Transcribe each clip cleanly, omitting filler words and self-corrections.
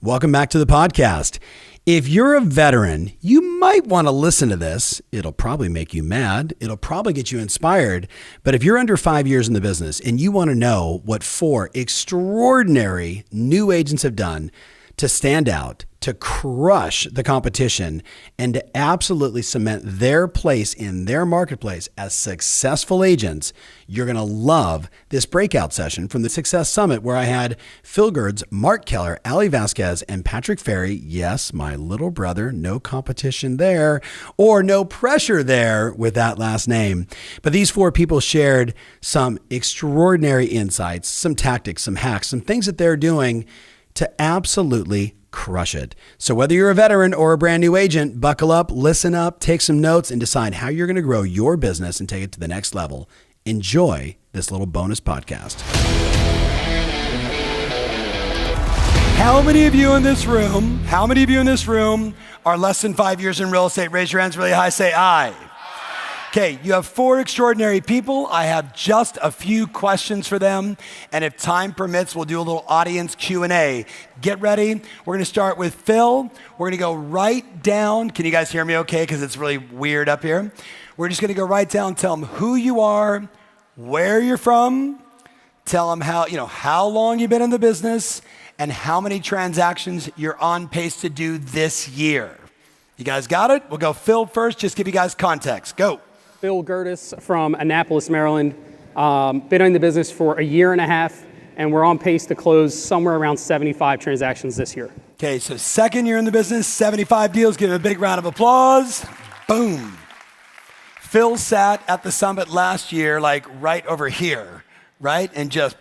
Welcome back to the podcast. If you're a veteran, you might want to listen to this. It'll probably make you mad. It'll probably get you inspired. But if you're under 5 years in the business and you want to know what 4 extraordinary new agents have done to stand out, to crush the competition, and to absolutely cement their place in their marketplace as successful agents, you're going to love this breakout session from the Success Summit where I had Phil Gerds, Mark Keller, Ali Vasquez, and Patrick Ferry. Yes, my little brother, no competition there or no pressure there with that last name. But these 4 people shared some extraordinary insights, some tactics, some hacks, some things that they're doing to absolutely crush it. So whether you're a veteran or a brand new agent, buckle up, listen up, take some notes, and decide how you're going to grow your business and take it to the next level. Enjoy this little bonus podcast. How many of you in this room are less than 5 years in real estate? Raise your hands really high, say aye. Okay, you have 4 extraordinary people. I have just a few questions for them, and if time permits, we'll do a little audience Q&A. Get ready. We're going to start with Phil. We're going to go right down. Can you guys hear me okay? Because it's really weird up here. We're just going to go right down, tell them who you are, where you're from, tell them how long you've been in the business, and how many transactions you're on pace to do this year. You guys got it? We'll go Phil first. Just give you guys context. Go. Phil Gerds from Annapolis, Maryland. Been in the business for 1.5 years, and we're on pace to close somewhere around 75 transactions this year. Okay, so second year in the business, 75 deals. Give him a big round of applause. Boom. Phil sat at the summit last year, like right over here, right? And just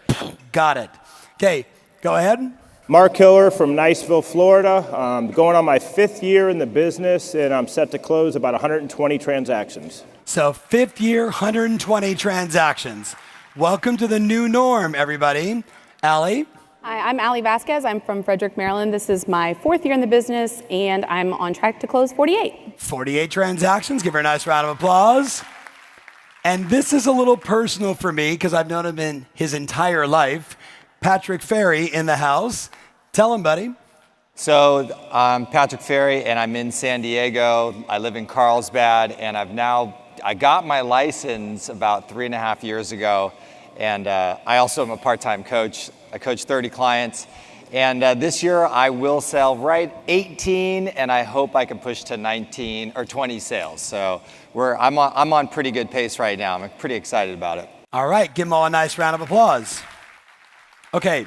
got it. Okay, go ahead. Mark Keller from Niceville, Florida. Going on my 5th year in the business, and I'm set to close about 120 transactions. So 5th year, 120 transactions. Welcome to the new norm, everybody. Ali? Hi, I'm Ali Vasquez. I'm from Frederick, Maryland. This is my 4th year in the business, and I'm on track to close 48. 48 transactions. Give her a nice round of applause. And this is a little personal for me because I've known him in his entire life. Patrick Ferry in the house. Tell him, buddy. So I'm Patrick Ferry, and I'm in San Diego. I live in Carlsbad, and I got my license about 3.5 years ago, and I also am a part-time coach. I coach 30 clients, and this year I will sell 18, and I hope I can push to 19 or 20 sales. So I'm on pretty good pace right now. I'm pretty excited about it. All right, give them all a nice round of applause. Okay,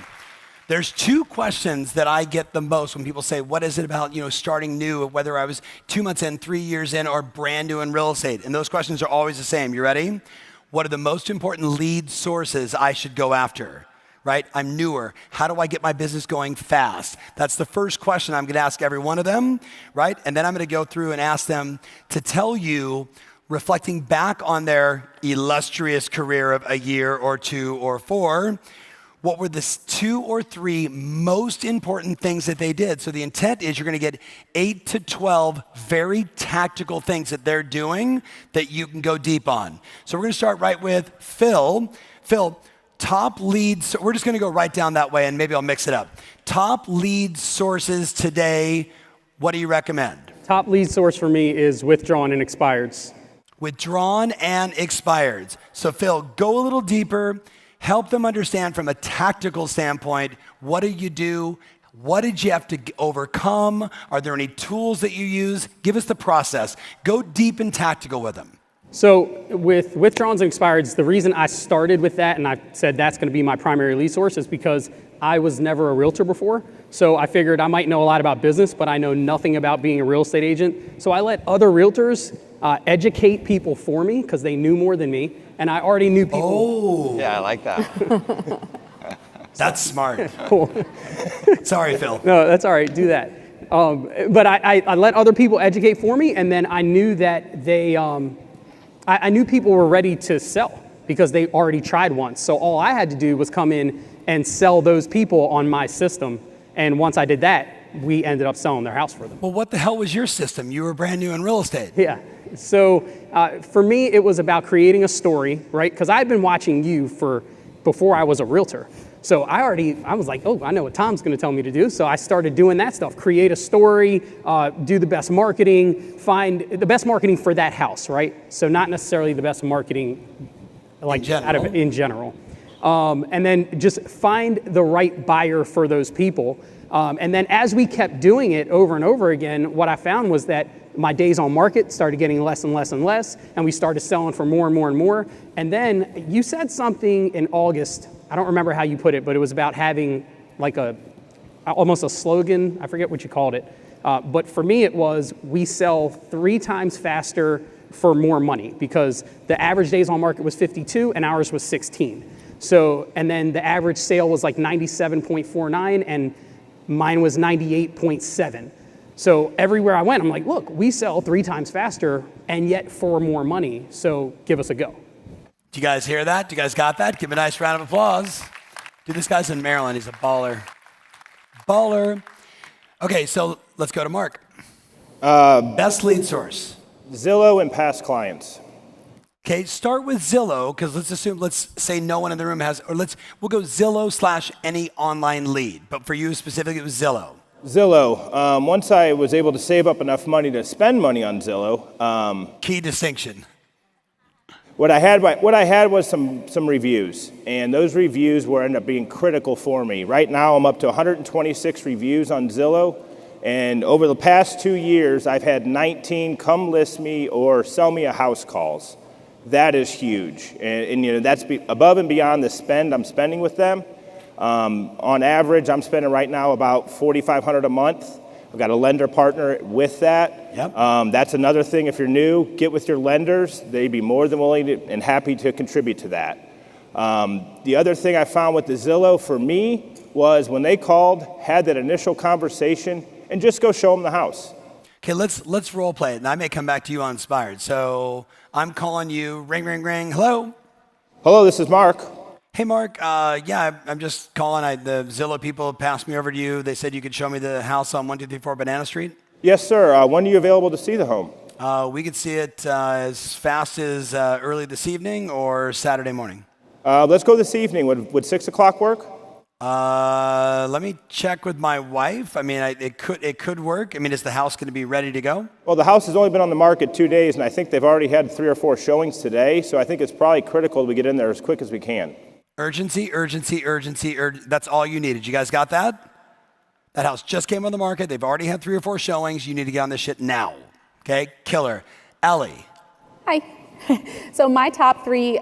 there's 2 questions that I get the most when people say, what is it about, starting new, whether I was 2 months in, 3 years in, or brand new in real estate? And those questions are always the same. You ready? What are the most important lead sources I should go after, right? I'm newer. How do I get my business going fast? That's the first question I'm going to ask every one of them, right? And then I'm going to go through and ask them to tell you, reflecting back on their illustrious career of 1 year or 2 or 4, what were the 2 or 3 most important things that they did? So the intent is you're going to get 8 to 12 very tactical things that they're doing that you can go deep on. So we're going to start right with Phil. Phil, top leads. We're just going to go right down that way, and maybe I'll mix it up. Top lead sources today, what do you recommend? Top lead source for me is withdrawn and expireds. Withdrawn and expireds. So Phil, go a little deeper. Help them understand from a tactical standpoint, what do you do? What did you have to overcome? Are there any tools that you use? Give us the process. Go deep and tactical with them. So with withdrawns and expireds, the reason I started with that and I said that's going to be my primary lead source is because I was never a realtor before. So I figured I might know a lot about business, but I know nothing about being a real estate agent. So I let other realtors educate people for me because they knew more than me. And I already knew people. Oh. Yeah, I like that. That's smart. Cool. Sorry, Phil. No, that's all right. Do that. But I let other people educate for me, and then I knew that I knew people were ready to sell because they already tried once. So all I had to do was come in and sell those people on my system. And once I did that, we ended up selling their house for them. Well, what the hell was your system? You were brand new in real estate. Yeah. So for me, it was about creating a story, right? Because I've been watching you before I was a realtor. So I was like, oh, I know what Tom's going to tell me to do. So I started doing that stuff, create a story, do the best marketing, find the best marketing for that house, right? So not necessarily the best marketing like in general. And then just find the right buyer for those people. And then as we kept doing it over and over again, what I found was that my days on market started getting less and less and less, and we started selling for more and more and more. And then you said something in August, I don't remember how you put it, but it was about having like almost a slogan, I forget what you called it. But for me it was, we sell 3 times faster for more money, because the average days on market was 52 and ours was 16. So, and then the average sale was like 97.49 and mine was 98.7. So everywhere I went, I'm like, look, we sell 3 times faster and yet for more money. So give us a go. Do you guys hear that? Do you guys got that? Give him a nice round of applause. Dude, this guy's in Maryland. He's a baller. Baller. Okay, so let's go to Mark. Best lead source. Zillow and past clients. Okay, start with Zillow, because let's say no one in the room has, or we'll go Zillow / any online lead. But for you specifically, it was Zillow. Zillow. Once I was able to save up enough money to spend money on Zillow. Key distinction. What I had was some reviews, and those reviews were ended up being critical for me. Right now, I'm up to 126 reviews on Zillow, and over the past 2 years, I've had 19 come list me or sell me a house calls. That is huge, and you know that's above and beyond the spend I'm spending with them. On average, I'm spending right now about $4,500 a month. I've got a lender partner with that. Yep. That's another thing. If you're new, get with your lenders. They'd be more than willing and happy to contribute to that. The other thing I found with the Zillow for me was when they called, had that initial conversation, and just go show them the house. Okay, let's role play it, and I may come back to you on Inspired. So I'm calling you, ring, ring, ring. Hello? Hello, this is Mark. Hey, Mark. Yeah, I'm just calling. The Zillow people passed me over to you. They said you could show me the house on 1234 Banana Street. Yes, sir. When are you available to see the home? We could see it as fast as early this evening or Saturday morning. Let's go this evening. Would 6 o'clock work? Let me check with my wife. I mean, it could work. I mean, is the house going to be ready to go? Well, the house has only been on the market 2 days, and I think they've already had 3 or 4 showings today. So I think it's probably critical we get in there as quick as we can. Urgency, urgency, urgency. That's all you needed. You guys got that? That house just came on the market. They've already had 3 or 4 showings. You need to get on this shit now. Okay? Killer. Ellie. Hi. So my top 3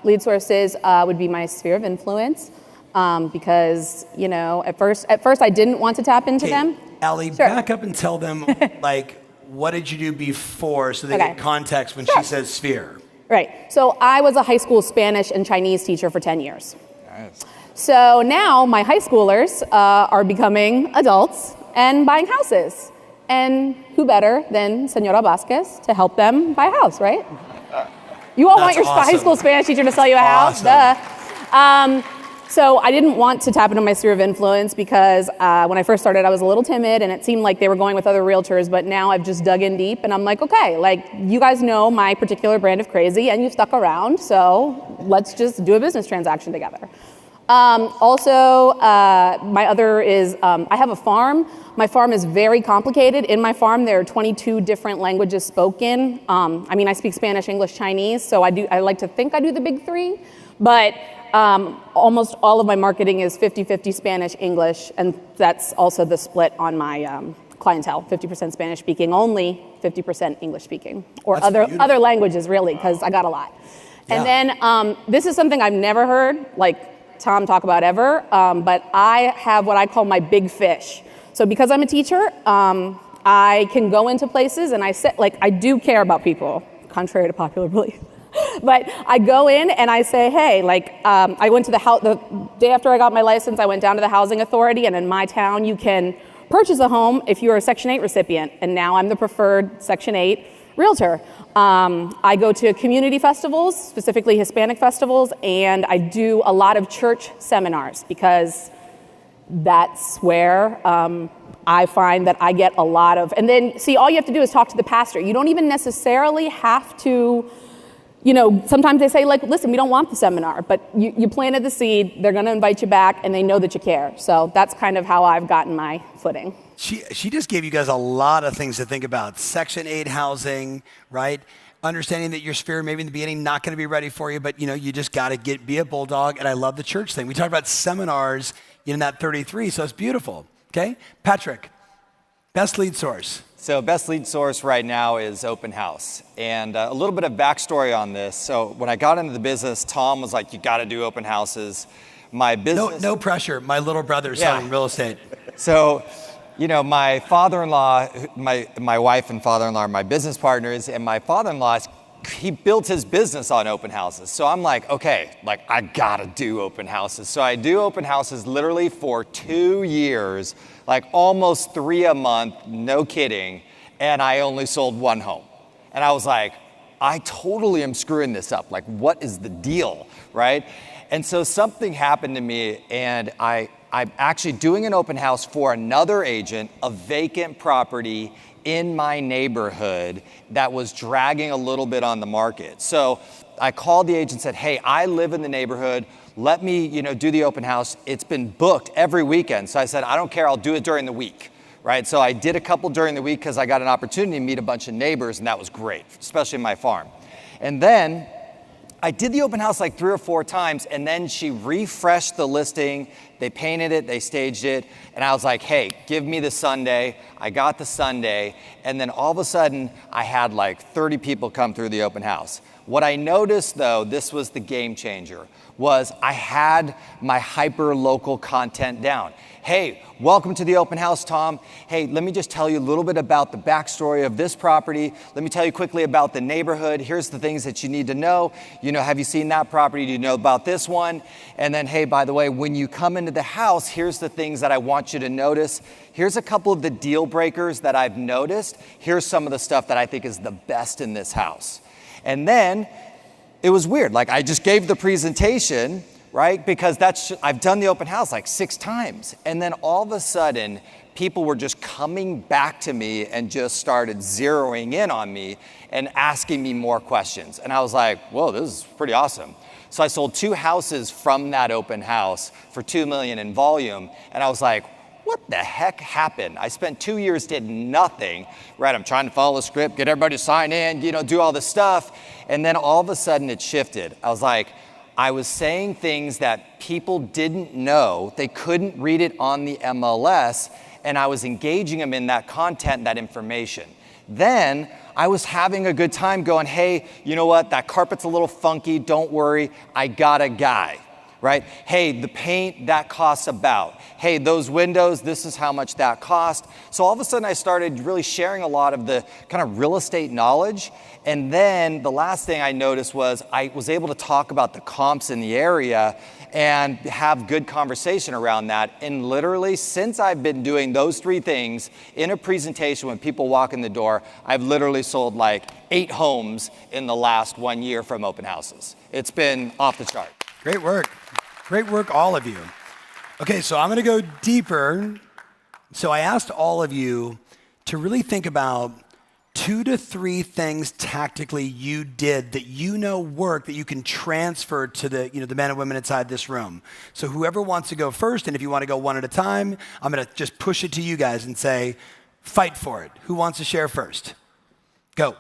lead sources would be my sphere of influence, because, you know, at first I didn't want to tap into them. Ellie, Sure. back up and tell them, like, what did you do before so they Okay. get context when Sure. she says sphere? Right. So I was a high school Spanish and Chinese teacher for 10 years. Nice. So now my high schoolers are becoming adults and buying houses. And who better than Senora Vasquez to help them buy a house, right? You all want your high school Spanish teacher to sell you a house? Duh. So I didn't want to tap into my sphere of influence because when I first started, I was a little timid and it seemed like they were going with other realtors, but now I've just dug in deep and I'm like, okay, like you guys know my particular brand of crazy and you've stuck around, so let's just do a business transaction together. Also, my other is, I have a farm. My farm is very complicated. In my farm, there are 22 different languages spoken. I mean, I speak Spanish, English, Chinese, so I like to think I do the big 3, but almost all of my marketing is 50-50 Spanish, English, and that's also the split on my clientele, 50% Spanish speaking only, 50% English speaking, or That's other languages really, because I got a lot. Yeah. And then this is something I've never heard, like Tom talk about ever, but I have what I call my big fish. So because I'm a teacher, I can go into places and I do care about people, contrary to popular belief. But I go in and I say, hey, I went to the day after I got my license, I went down to the housing authority, and in my town, you can purchase a home if you're a Section 8 recipient. And now I'm the preferred Section 8 realtor. I go to community festivals, specifically Hispanic festivals, and I do a lot of church seminars because that's where I find that I get a lot of, and then see, all you have to do is talk to the pastor. You don't even necessarily have to sometimes they say, like, listen, we don't want the seminar, but you planted the seed, they're going to invite you back, and they know that you care. So that's kind of how I've gotten my footing. She just gave you guys a lot of things to think about. Section 8 housing, right? Understanding that your sphere maybe in the beginning not going to be ready for you, but you just got to be a bulldog. And I love the church thing. We talked about seminars in that 33, so it's beautiful. Okay, Patrick, best lead source. So best lead source right now is open house. And a little bit of backstory on this. So when I got into the business, Tom was like, you got to do open houses. My business. No pressure. My little brother's selling real estate. So, my father-in-law, my wife and father-in-law are my business partners, and my father-in-law, he built his business on open houses. So I'm like, okay, I gotta do open houses. So I do open houses literally for 2 years, almost 3 a month, no kidding. And I only sold 1 home. And I was like, I totally am screwing this up. What is the deal, right? And so something happened to me, and I'm actually doing an open house for another agent, a vacant property in my neighborhood that was dragging a little bit on the market. So I called the agent and said, hey, I live in the neighborhood. Let me, do the open house. It's been booked every weekend. So I said, I don't care. I'll do it during the week, right? So I did a couple during the week because I got an opportunity to meet a bunch of neighbors, and that was great, especially in my farm. And then I did the open house 3 or 4 times, and then she refreshed the listing. They painted it, they staged it, and I was like, hey, give me the Sunday. I got the Sunday, and then all of a sudden, I had 30 people come through the open house. What I noticed, though, this was the game changer, was I had my hyper-local content down. Hey, welcome to the open house, Tom. Hey, let me just tell you a little bit about the backstory of this property. Let me tell you quickly about the neighborhood. Here's the things that you need to know. Have you seen that property? Do you know about this one? And then, hey, by the way, when you come into the house, here's the things that I want you to notice. Here's a couple of the deal breakers that I've noticed. Here's some of the stuff that I think is the best in this house. And then it was weird. I just gave the presentation, right? Because I've done the open house 6 times. And then all of a sudden, people were just coming back to me and just started zeroing in on me and asking me more questions. And I was like, whoa, this is pretty awesome. So I sold 2 houses from that open house for $2 million in volume. And I was like, what the heck happened? I spent 2 years, did nothing, right? I'm trying to follow the script, get everybody to sign in, do all this stuff. And then all of a sudden it shifted. I was like, I was saying things that people didn't know. They couldn't read it on the MLS, and I was engaging them in that content, that information. Then I was having a good time going, hey, you know what? That carpet's a little funky. Don't worry. I got a guy, right? Hey, the paint, that costs about. Hey, those windows, this is how much that cost. So all of a sudden I started really sharing a lot of the kind of real estate knowledge. And then the last thing I noticed was I was able to talk about the comps in the area and have good conversation around that. And literally, since I've been doing those 3 things in a presentation when people walk in the door, I've literally sold 8 homes in the last 1 year from open houses. It's been off the chart. Great work. Great work, all of you. Okay, so I'm going to go deeper. So I asked all of you to really think about 2 to 3 things tactically you did that work that you can transfer to the men and women inside this room. So whoever wants to go first, and if you want to go one at a time, I'm going to just push it to you guys and say, fight for it. Who wants to share first? Go.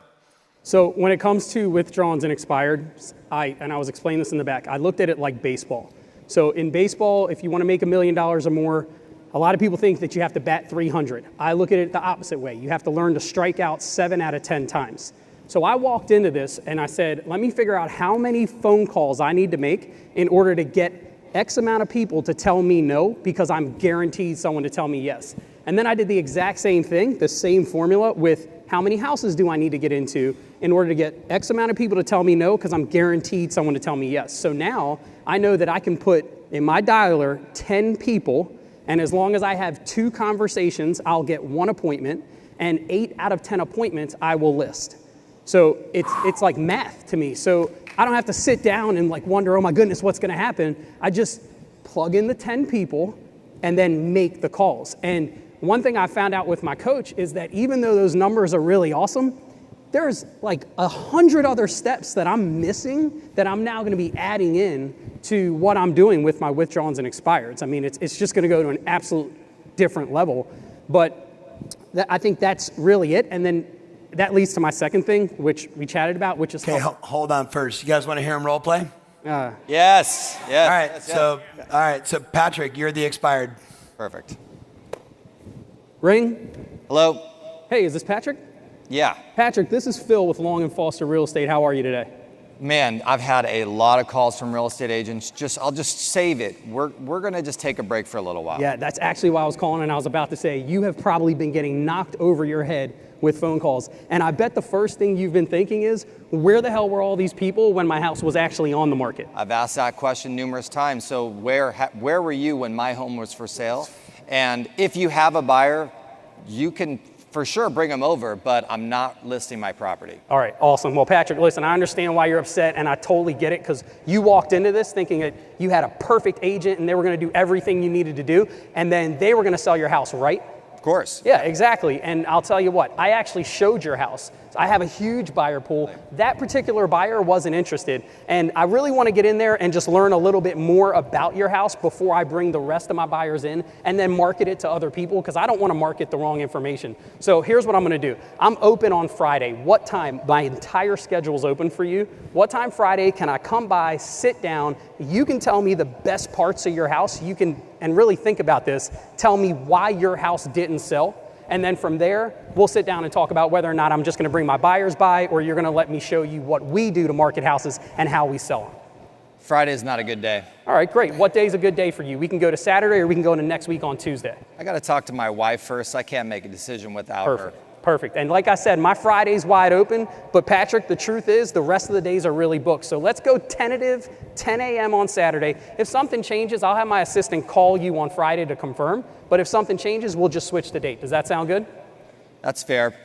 So when it comes to withdrawals and expired, I was explaining this in the back, I looked at it like baseball. So in baseball, if you want to make $1 million or more, a lot of people think that you have to bat 300. I look at it the opposite way. You have to learn to strike out 7 out of 10 times. So I walked into this and I said, let me figure out how many phone calls I need to make in order to get X amount of people to tell me no, because I'm guaranteed someone to tell me yes. And then I did the exact same thing, the same formula with how many houses do I need to get into in order to get X amount of people to tell me no, because I'm guaranteed someone to tell me yes. So now I know that I can put in my dialer 10 people, and as long as I have 2 conversations, I'll get 1 appointment, and 8 out of 10 appointments I will list. So it's like math to me. So I don't have to sit down and wonder, oh my goodness, what's gonna happen? I just plug in the 10 people and then make the calls. And one thing I found out with my coach is that even though those numbers are really awesome, there's like 100 other steps that I'm missing that I'm now going to be adding in to what I'm doing with my withdrawals and expireds. I mean, it's just going to go to an absolute different level. But I think that's really it. And then that leads to my second thing, which we chatted about, which is... Okay, hold on first. You guys want to hear him role play? Yes. All right, so Patrick, you're the expired. Perfect. Ring. Hello. Hey, is this Patrick? Yeah. Patrick, this is Phil with Long & Foster Real Estate. How are you today? Man, I've had a lot of calls from real estate agents. I'll just save it. We're going to just take a break for a little while. Yeah, that's actually why I was calling, and I was about to say, you have probably been getting knocked over your head with phone calls. And I bet the first thing you've been thinking is, where the hell were all these people when my house was actually on the market? I've asked that question numerous times. So where were you when my home was for sale? And if you have a buyer, you can for sure bring them over, but I'm not listing my property. All right, awesome. Well, Patrick, listen, I understand why you're upset, and I totally get it, because you walked into this thinking that you had a perfect agent and they were going to do everything you needed to do, and then they were going to sell your house, right? Of course. Yeah, exactly. And I'll tell you what, I actually showed your house. I have a huge buyer pool. That particular buyer wasn't interested. And I really want to get in there and just learn a little bit more about your house before I bring the rest of my buyers in and then market it to other people, because I don't want to market the wrong information. So here's what I'm going to do. I'm open on Friday. What time? My entire schedule is open for you. What time Friday can I come by, sit down? You can tell me the best parts of your house. You can, and really think about this, tell me why your house didn't sell. And then from there, we'll sit down and talk about whether or not I'm just going to bring my buyers by, or you're going to let me show you what we do to market houses and how we sell them. Friday's not a good day. All right, great. What day's a good day for you? We can go to Saturday, or we can go into next week on Tuesday. I got to talk to my wife first. I can't make a decision without her. Perfect. And like I said, my Friday's wide open, but Patrick, the truth is the rest of the days are really booked. So let's go tentative 10 a.m. on Saturday. If something changes, I'll have my assistant call you on Friday to confirm. But if something changes, we'll just switch the date. Does that sound good? That's fair.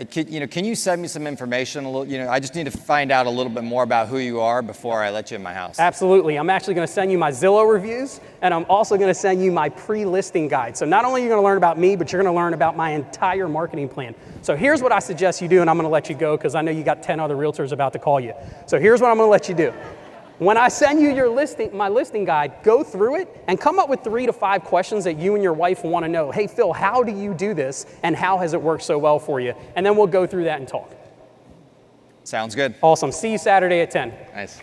Can you send me some information? I just need to find out a little bit more about who you are before I let you in my house. Absolutely. I'm actually going to send you my Zillow reviews, and I'm also going to send you my pre-listing guide. So not only are you going to learn about me, but you're going to learn about my entire marketing plan. So here's what I suggest you do, and I'm going to let you go because I know you got 10 other realtors about to call you. So here's what I'm going to let you do. When I send you my listing guide, go through it and come up with 3 to 5 questions that you and your wife want to know. Hey, Phil, how do you do this, and how has it worked so well for you? And then we'll go through that and talk. Sounds good. Awesome. See you Saturday at 10. Nice.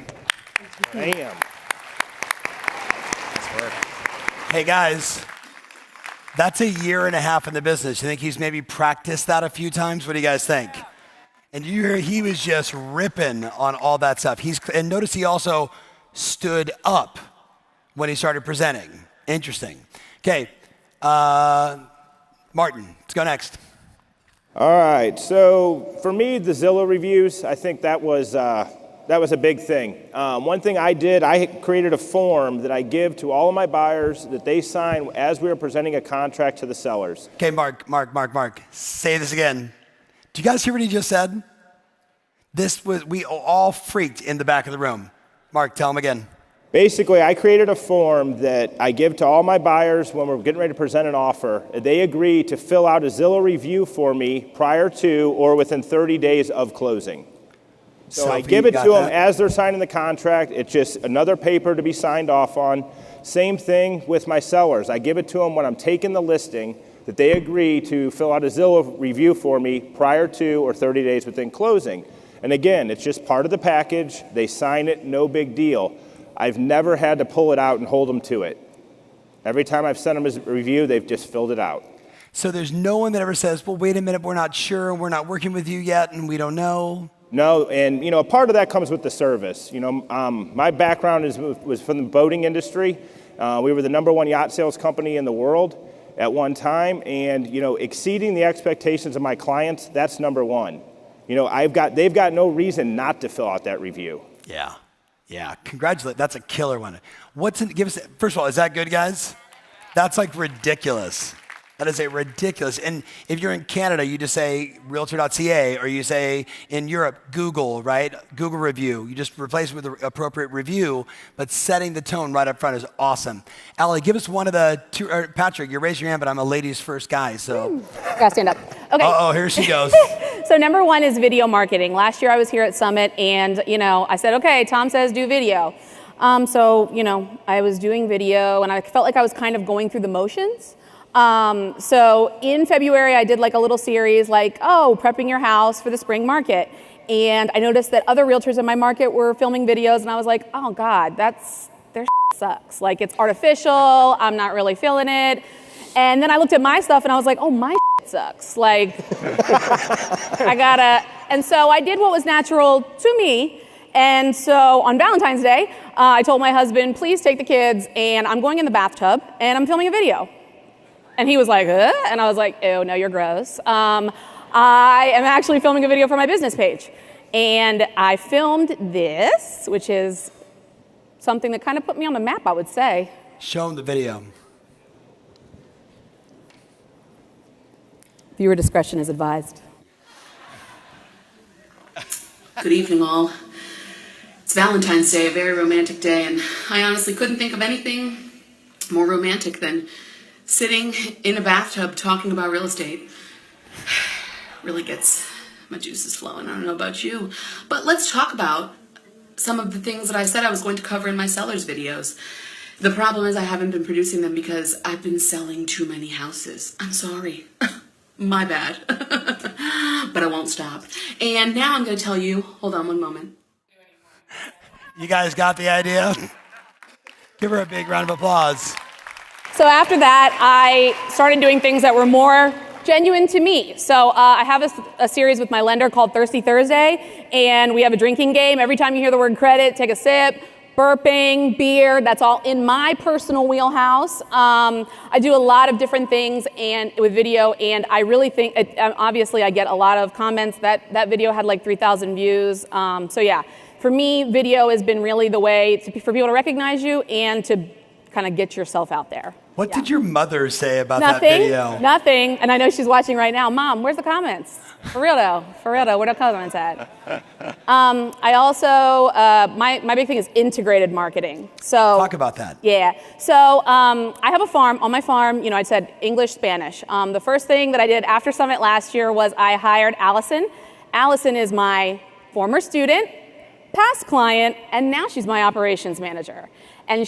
Damn. Nice work. Hey, guys, that's 1.5 years in the business. You think he's maybe practiced that a few times? What do you guys think? And you hear he was just ripping on all that stuff. And notice he also stood up when he started presenting. Interesting. Okay, Martin, let's go next. All right. So for me, the Zillow reviews, I think that was a big thing. One thing I did, I created a form that I give to all of my buyers that they sign as we are presenting a contract to the sellers. Okay, Mark, say this again. Do you guys hear what he just said? We all freaked in the back of the room. Mark, tell him again. Basically, I created a form that I give to all my buyers when we're getting ready to present an offer. They agree to fill out a Zillow review for me prior to or within 30 days of closing. So I give it to them as they're signing the contract. It's just another paper to be signed off on. Same thing with my sellers. I give it to them when I'm taking the listing, that they agree to fill out a Zillow review for me prior to or 30 days within closing. And again, it's just part of the package. They sign it, no big deal. I've never had to pull it out and hold them to it. Every time I've sent them a review, they've just filled it out. So there's no one that ever says, well, wait a minute, we're not sure, we're not working with you yet, and we don't know? No, and a part of that comes with the service. My background was from the boating industry. We were the #1 yacht sales company in the world at one time, and exceeding the expectations of my clients, that's number one. They've got no reason not to fill out that review. Yeah, congratulations. That's a killer one. First of all, is that good, guys? That's like ridiculous. That is a ridiculous. And if you're in Canada, you just say realtor.ca, or you say in Europe, Google, right? Google review. You just replace it with the appropriate review, but setting the tone right up front is awesome. Allie, give us one of the two, Patrick, you raised your hand, but I'm a ladies first guy, so. Gotta stand up. Okay. Oh, here she goes. So number one is video marketing. Last year I was here at Summit and, I said, okay, Tom says do video. I was doing video and I felt like I was kind of going through the motions. So in February, I did like a little series like, prepping your house for the spring market. And I noticed that other realtors in my market were filming videos and I was like, oh God, their sucks. Like it's artificial, I'm not really feeling it. And then I looked at my stuff and I was like, oh, my sucks. Like, and so I did what was natural to me. And so on Valentine's Day, I told my husband, please take the kids and I'm going in the bathtub and I'm filming a video. And he was like, and I was like, oh, no, you're gross. I am actually filming a video for my business page. And I filmed this, which is something that kind of put me on the map, I would say. Show him the video. Viewer discretion is advised. Good evening, all. It's Valentine's Day, a very romantic day, and I honestly couldn't think of anything more romantic than sitting in a bathtub talking about real estate. Really gets my juices flowing. I don't know about you, but let's talk about some of the things that I said I was going to cover in my sellers videos. The problem is I haven't been producing them because I've been selling too many houses. I'm sorry. My bad. But I won't stop. And now I'm going to tell you, hold on one moment. You guys got the idea? Give her a big round of applause. So after that, I started doing things that were more genuine to me. So I have a series with my lender called Thirsty Thursday, and we have a drinking game. Every time you hear the word credit, take a sip. Burping, beer, that's all in my personal wheelhouse. I do a lot of different things and with video, and I really think, obviously I get a lot of comments. That video had like 3,000 views. So yeah, for me, video has been really the way for people to recognize you and to kind of get yourself out there. What did your mother say about Nothing, that video? Nothing, and I know she's watching right now. Mom, where's the comments? For real though, where the comments at? I also, my big thing is integrated marketing. So talk about that. Yeah, so I have a farm. On my farm, I said English, Spanish. The first thing that I did after Summit last year was I hired Allison. Allison is my former student, past client, and now she's my operations manager. And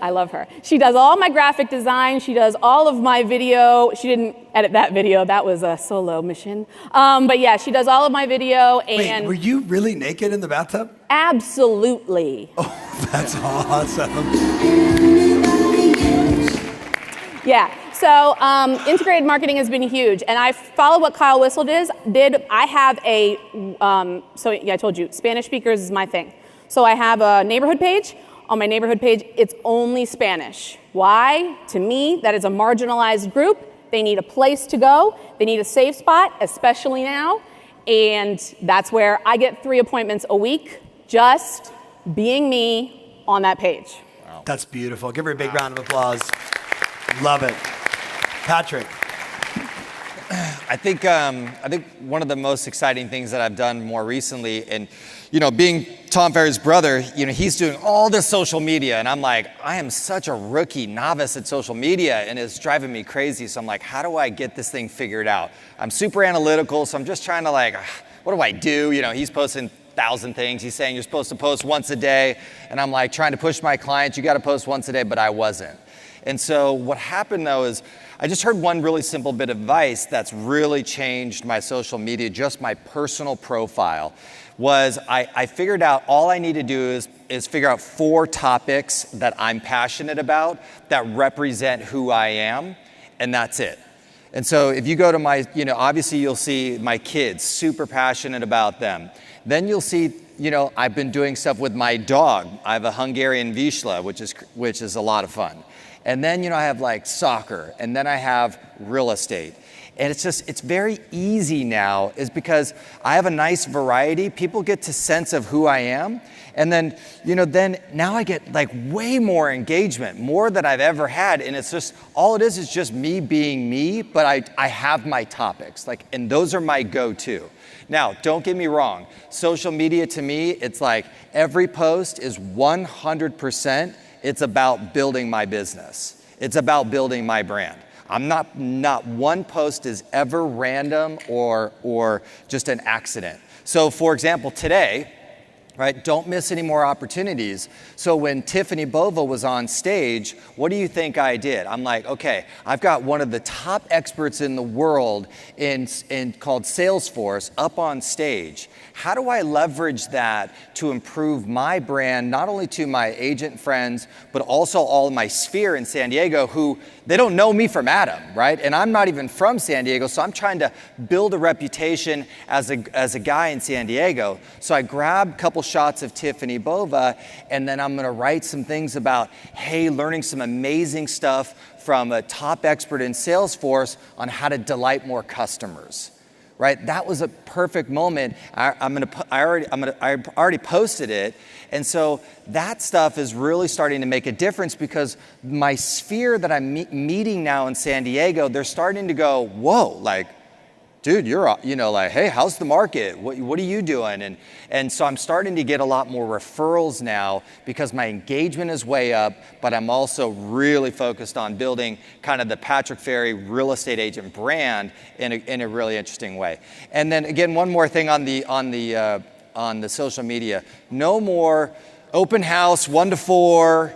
I love her. She does all my graphic design. She does all of my video. She didn't edit that video. That was a solo mission. But yeah, she does all of my video. And wait, were you really naked in the bathtub? Absolutely. Oh, that's awesome. Yeah, so integrated marketing has been huge. And I followed what Kyle Whistle did. I have I told you, Spanish speakers is my thing. So I have a neighborhood page. On my neighborhood page, it's only Spanish. Why? To me, that is a marginalized group. They need a place to go. They need a safe spot, especially now. And that's where I get 3 appointments a week, just being me on that page. Wow. That's beautiful. Give her a big round of applause. Love it. Patrick. I think one of the most exciting things that I've done more recently, and being Tom Ferry's brother, he's doing all this social media, and I'm like, I am such a rookie, novice at social media, and it's driving me crazy. So I'm like, how do I get this thing figured out? I'm super analytical, so I'm just trying to what do I do? He's posting 1,000 things. He's saying you're supposed to post once a day, and I'm like trying to push my clients, you got to post once a day, but I wasn't. And so what happened though is I just heard one really simple bit of advice that's really changed my social media, just my personal profile, was I figured out all I need to do is figure out 4 topics that I'm passionate about that represent who I am, and that's it. And so if you go to my, obviously you'll see my kids, super passionate about them. Then you'll see, I've been doing stuff with my dog. I have a Hungarian Vizsla, which is a lot of fun. And then, I have soccer, and then I have real estate. And it's very easy now is because I have a nice variety. People get to sense of who I am. And then, then now I get way more engagement, more than I've ever had. And it's just, all it is just me being me, but I have my topics, and those are my go-to. Now, don't get me wrong. Social media to me, it's every post is 100%. It's about building my business. It's about building my brand. Not one post is ever random or just an accident. So for example, today, right, don't miss any more opportunities. So when Tiffany Bova was on stage, what do you think I did? I'm like, okay, I've got one of the top experts in the world in called Salesforce up on stage. How do I leverage that to improve my brand, not only to my agent friends, but also all of my sphere in San Diego, who they don't know me from Adam, right? And I'm not even from San Diego, so I'm trying to build a reputation as a guy in San Diego. So I grabbed a couple shots of Tiffany Bova, and then I'm gonna write some things about, hey, learning some amazing stuff from a top expert in Salesforce on how to delight more customers. Right, that was a perfect moment. I already posted it, and so that stuff is really starting to make a difference because my sphere that I'm meeting now in San Diego, they're starting to go, whoa, like, dude, you're, like, hey, how's the market? What are you doing? And so I'm starting to get a lot more referrals now because my engagement is way up, but I'm also really focused on building kind of the Patrick Ferry real estate agent brand in a really interesting way. And then again, one more thing on the social media. No more open house, 1 to 4,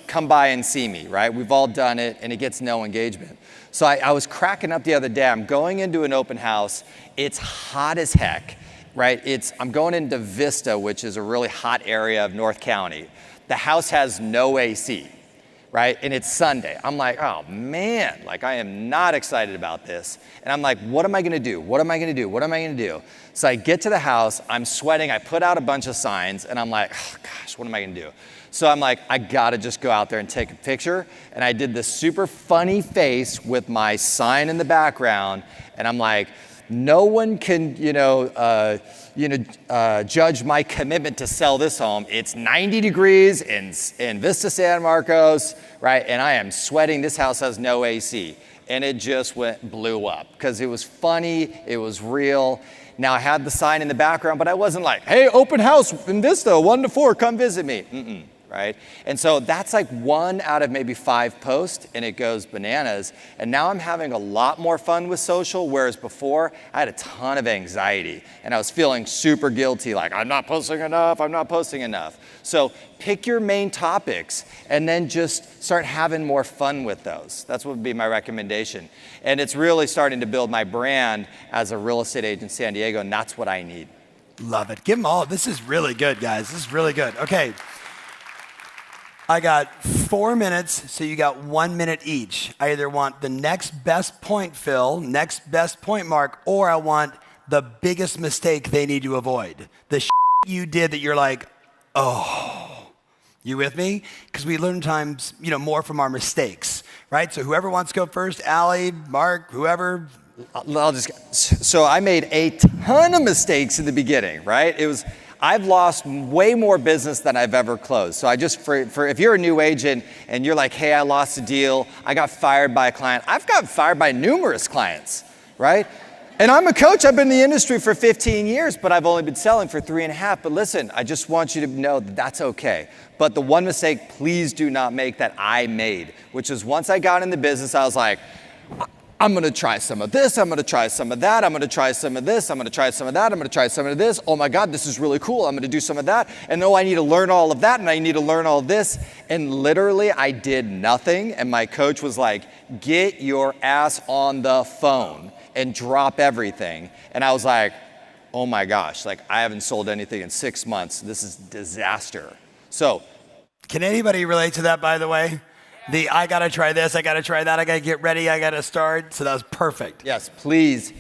come by and see me, right? We've all done it and it gets no engagement. So I was cracking up the other day. I'm going into an open house. It's hot as heck, right? I'm going into Vista, which is a really hot area of North County. The house has no AC, right? And it's Sunday. I'm like, oh man, like I am not excited about this. And I'm like, what am I gonna do? What am I gonna do? What am I gonna do? So I get to the house, I'm sweating, I put out a bunch of signs, and I'm like, oh gosh, what am I gonna do? So I'm like, I gotta just go out there and take a picture. And I did this super funny face with my sign in the background. And I'm like, no one can, judge my commitment to sell this home. It's 90 degrees in Vista San Marcos, right? And I am sweating. This house has no AC. And it just blew up because it was funny, it was real. Now I had the sign in the background, but I wasn't like, hey, open house in Vista, 1 to 4, come visit me. Right? And so that's like 1 out of maybe 5 posts, and it goes bananas. And now I'm having a lot more fun with social, whereas before I had a ton of anxiety and I was feeling super guilty, like I'm not posting enough. So pick your main topics and then just start having more fun with those. That's what would be my recommendation. And it's really starting to build my brand as a real estate agent in San Diego, and that's what I need. Love it. Give them all. This is really good, guys. This is really good. Okay. I got 4 minutes, so you got 1 minute each. I either want the next best point, Phil, next best point, Mark, or I want the biggest mistake they need to avoid. The you did that you're like, oh, you with me? Because we learn times, more from our mistakes, right? So whoever wants to go first, Allie, Mark, whoever. So I made a ton of mistakes in the beginning, right? I've lost way more business than I've ever closed. So if you're a new agent and you're like, hey, I lost a deal, I got fired by a client. I've gotten fired by numerous clients, right? And I'm a coach, I've been in the industry for 15 years, but I've only been selling for 3.5. But listen, I just want you to know that that's okay. But the one mistake, please do not make that I made, which is once I got in the business, I was like, I'm gonna try some of this, I'm gonna try some of that, I'm gonna try some of this, I'm gonna try some of that, I'm gonna try some of this. Oh my God, this is really cool, I'm gonna do some of that. And I need to learn all of that, and I need to learn all of this. And literally, I did nothing. And my coach was like, get your ass on the phone and drop everything. And I was like, oh my gosh, like I haven't sold anything in 6 months. This is disaster. So. Can anybody relate to that, by the way? I gotta try this, I gotta try that, I gotta get ready, I gotta start. So that was perfect. Yes, please.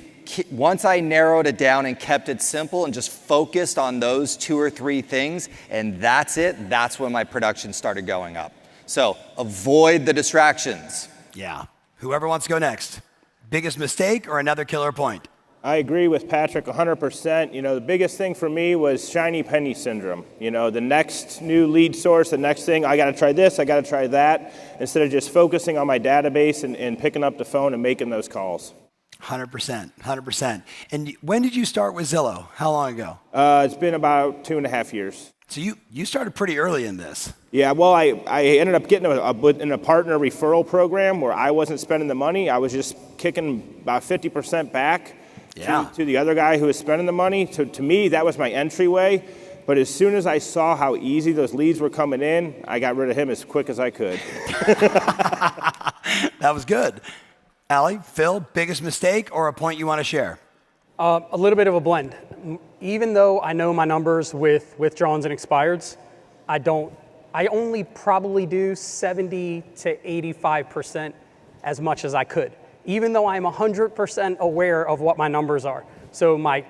Once I narrowed it down and kept it simple and just focused on those 2 or 3 things, and that's it, that's when my production started going up. So avoid the distractions. Yeah. Whoever wants to go next. Biggest mistake or another killer point? I agree with Patrick 100%. The biggest thing for me was shiny penny syndrome. The next new lead source, the next thing, I got to try this, I got to try that, instead of just focusing on my database and picking up the phone and making those calls. 100%. And when did you start with Zillow? How long ago? It's been about 2.5 years. So you started pretty early in this. Yeah, well, I ended up getting in a partner referral program where I wasn't spending the money. I was just kicking about 50% back to the other guy who was spending the money. To me, that was my entryway. But as soon as I saw how easy those leads were coming in, I got rid of him as quick as I could. That was good. Allie, Phil, biggest mistake or a point you want to share? A little bit of a blend. Even though I know my numbers with withdrawals and expireds, I only probably do 70 to 85% as much as I could, even though I'm 100% aware of what my numbers are. So my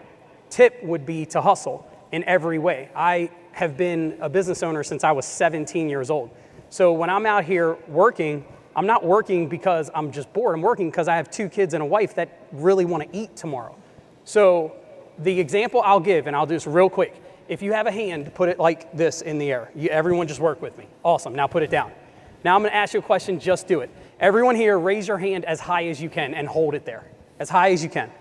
tip would be to hustle in every way. I have been a business owner since I was 17 years old. So when I'm out here working, I'm not working because I'm just bored. I'm working because I have 2 kids and a wife that really want to eat tomorrow. So the example I'll give, and I'll do this real quick. If you have a hand, put it like this in the air. Everyone just work with me. Awesome, now put it down. Now I'm gonna ask you a question, just do it. Everyone here, raise your hand as high as you can and hold it there, as high as you can.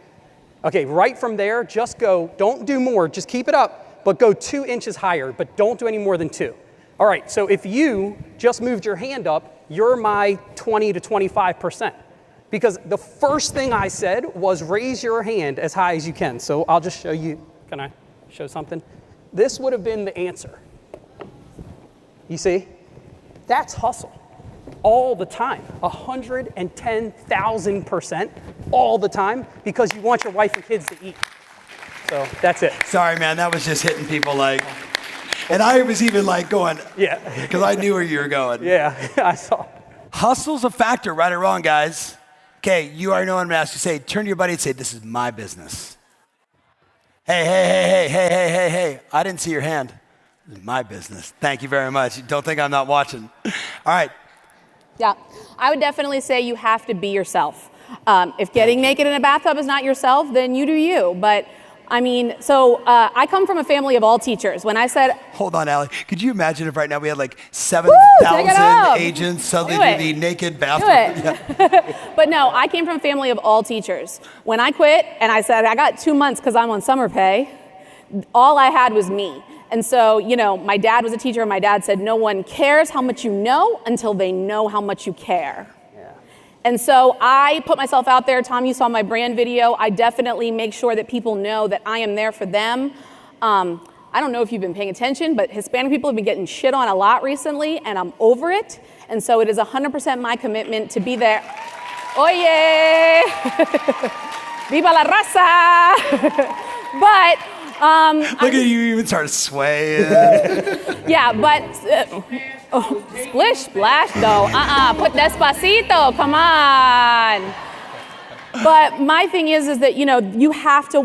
Okay, right from there, just go, don't do more, just keep it up, but go 2 inches higher, but don't do any more than 2. All right, so if you just moved your hand up, you're my 20 to 25%. Because the first thing I said was raise your hand as high as you can. So I'll just show you, can I show something? This would have been the answer. You see? That's hustle. All the time, 110,000% all the time, because you want your wife and kids to eat. So that's it. Sorry, man, that was just hitting people like, and I was even like going, yeah, because I knew where you were going. Yeah, I saw. Hustle's a factor, right or wrong, guys. Okay, you already know what I'm gonna ask you. Say, turn to your buddy and say, this is my business. Hey, I didn't see your hand. This is my business. Thank you very much. Don't think I'm not watching. All right. Yeah, I would definitely say you have to be yourself. If getting naked in a bathtub is not yourself, then you do you. But I mean, so I come from a family of all teachers. When I said... Hold on, Allie. Could you imagine if right now we had like 7,000 agents suddenly do the naked bathroom? Yeah. But no, I came from a family of all teachers. When I quit and I said I got 2 months because I'm on summer pay, all I had was me. And so, you know, my dad was a teacher and my dad said, no one cares how much you know until they know how much you care. And so I put myself out there. Tom, you saw my brand video. I definitely make sure that people know that I am there for them. I don't know if you've been paying attention, but Hispanic people have been getting shit on a lot recently, and I'm over it. And so it is 100% my commitment to be there. Oye! Viva la raza! But... Look at you even start swaying. Yeah, but splish splash though. Put despacito. Come on. But my thing is that you have to.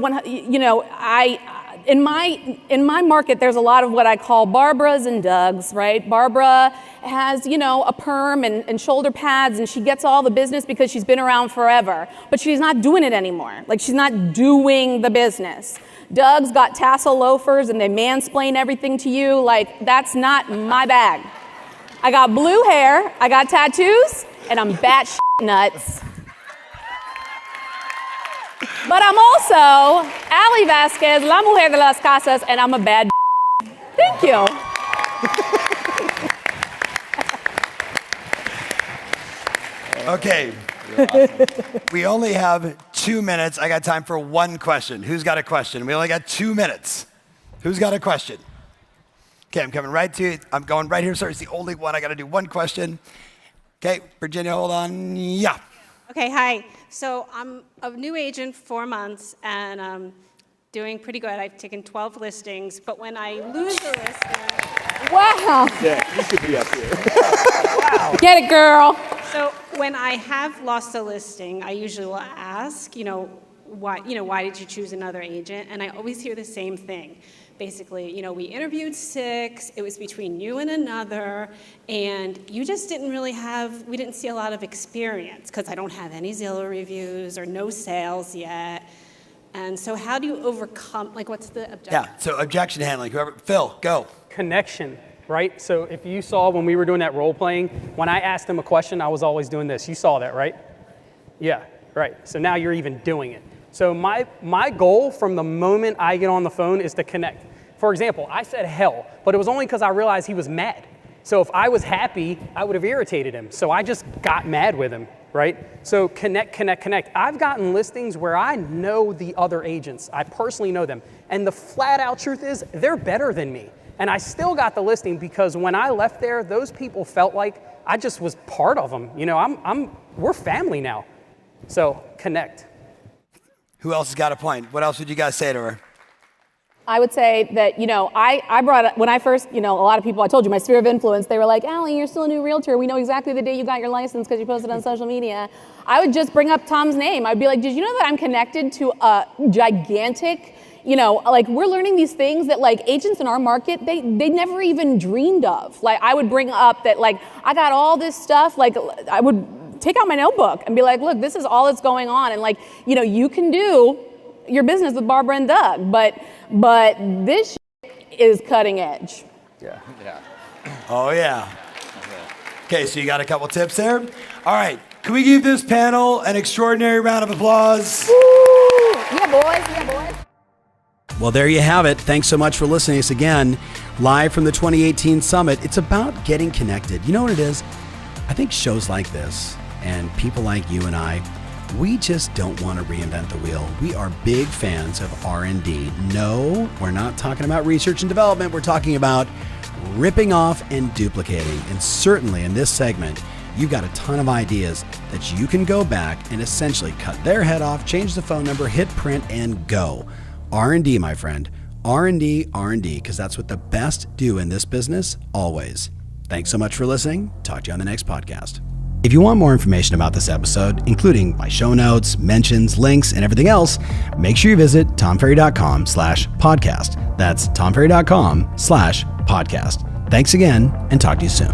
In my market, there's a lot of what I call Barbaras and Dougs, right? Barbara has a perm and shoulder pads, and she gets all the business because she's been around forever. But she's not doing it anymore. Like she's not doing the business. Doug's got tassel loafers and they mansplain everything to you. Like, that's not my bag. I got blue hair, I got tattoos, and I'm batshit nuts. But I'm also Ali Vasquez, la mujer de las casas, and I'm a bad Thank you. Okay. We only have 2 minutes. I got time for one question. Who's got a question? We only got 2 minutes. Who's got a question? Okay, I'm coming right to you. I'm going right here, sir. It's the only one. I got to do one question. Okay, Virginia, hold on. Yeah. Okay, hi. So I'm a new agent, 4 months, and I'm doing pretty good. I've taken 12 listings, but when I lose a listing... Wow. Yeah, you should be up here. Wow. Get it, girl. So when I have lost a listing, I usually will ask, why did you choose another agent? And I always hear the same thing. Basically, we interviewed 6, it was between you and another, and you just didn't really we didn't see a lot of experience because I don't have any Zillow reviews or no sales yet. And so how do you overcome, what's the objection? Yeah, so objection handling, whoever, Phil, go. Connection, right? So if you saw when we were doing that role playing, when I asked him a question, I was always doing this. You saw that, right? Yeah, right. So now you're even doing it. So my goal from the moment I get on the phone is to connect. For example, I said hell, but it was only because I realized he was mad. So if I was happy, I would have irritated him. So I just got mad with him, right? So connect, connect, connect. I've gotten listings where I know the other agents. I personally know them. And the flat out truth is they're better than me. And I still got the listing because when I left there, those people felt like I just was part of them. You know, we're family now. So connect. Who else has got a point? What else would you guys say to her? I would say that, I brought, when I first, a lot of people, I told you, my sphere of influence, they were like, Allie, you're still a new realtor. We know exactly the day you got your license because you posted on social media. I would just bring up Tom's name. I'd be like, did you know that I'm connected to a gigantic, we're learning these things that agents in our market, they never even dreamed of. I would bring up that I got all this stuff, I would take out my notebook and be like, look, this is all that's going on. And you can do your business with Barbara and Doug, but this is cutting edge. Yeah. Oh, yeah. Okay, so you got a couple tips there? All right, can we give this panel an extraordinary round of applause? Woo! Yeah, boys. Yeah, boys. Well, there you have it. Thanks so much for listening to us again, live from the 2018 Summit. It's about getting connected. You know what it is? I think shows like this and people like you and I, we just don't want to reinvent the wheel. We are big fans of R&D. No, we're not talking about research and development. We're talking about ripping off and duplicating. And certainly in this segment, you've got a ton of ideas that you can go back and essentially cut their head off, change the phone number, hit print, and go. R&D, my friend. R&D, because that's what the best do in this business, always. Thanks so much for listening. Talk to you on the next podcast. If you want more information about this episode, including my show notes, mentions, links, and everything else, make sure you visit tomferry.com/podcast. That's tomferry.com/podcast. Thanks again, and talk to you soon.